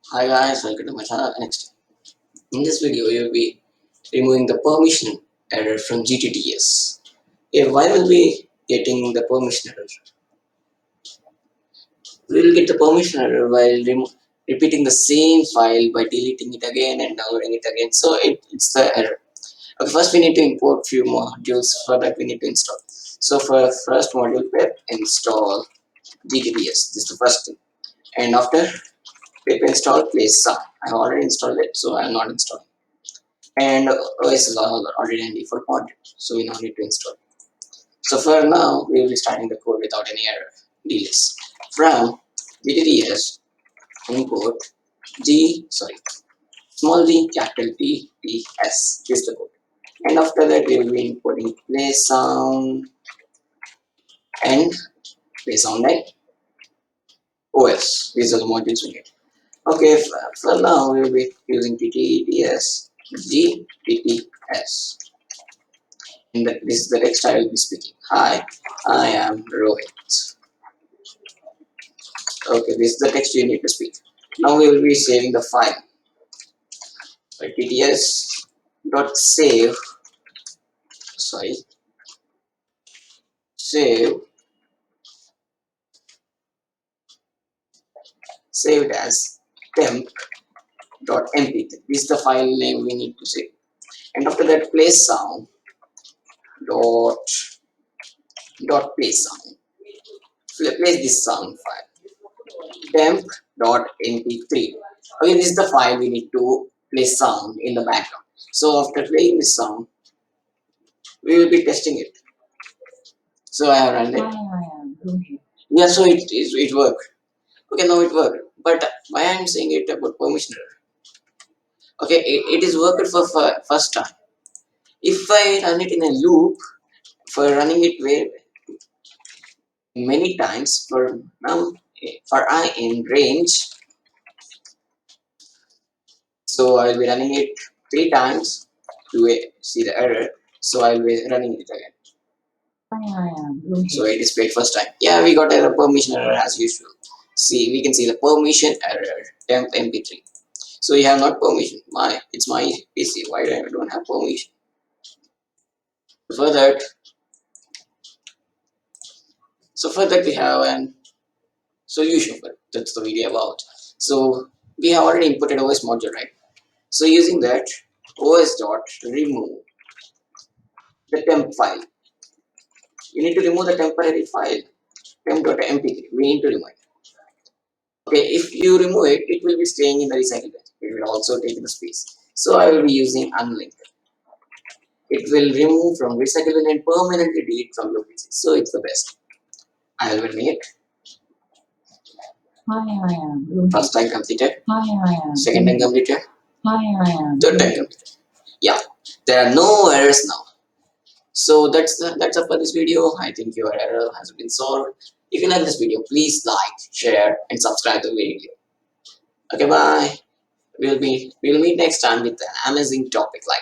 Hi guys, welcome to my channel NXT. In this video, we will be removing the permission error from gtts. Why will we getting the permission error? We will get the permission error while repeating the same file by deleting it again and downloading it again. So it's the error. Okay, first we need to import few modules. For that we need to install. So for first module, pip install gtts. This is the first thing. And after pip install place some. I have already installed it, so I am not installing. And OS is already in default module, so we don't need to install. So for now, we will be starting the code without any error delays. From gtts import small d capital T T S is the code, and after that we will be importing play sound and play sound and OS. These are the modules we need. Okay, for now we will be using gtts gtts. And this is the text I will be speaking. Hi, I am Rohit. Okay, this is the text you need to speak. Now we will be saving the file. tts dot save. Sorry, save saved as temp dot mp3. This is the file name we need to save. And after that, play sound dot play sound. Place this sound file temp dot mp3. Okay, this is the file we need to play sound in the background. So after playing this sound, we will be testing it. So I have run it. Yeah, so it worked. Okay, now it worked. But why I am saying it about permission error? Okay, it is worked for first time. If I run it in a loop, for running it many times, for now for I in range, so I will be running it 3 times to see the error. So I will be running it again. So it displayed first time. Yeah, we got a permission error as usual. See, we can see the permission error temp mp3. So you have not permission. It's my PC. Why do I don't have permission? For that, for that we have an solution for it. That's the video about. So we have already imported OS module, right? So using that, OS dot remove the temp file. You need to remove the temporary file temp.mp3. We need to remove it. Okay, if you remove it, it will be staying in the recycle bin. It will also take the space. So I will be using unlink. It will remove from recycle bin and permanently delete from your PC. So it's the best. I will make it. First time completed. Second time completed. Third time completed. Yeah, there are no errors now. So that's up for this video. I think your error has been solved. If you like this video, please like, share, and subscribe to the video. Okay, bye. We'll meet next time with an amazing topic like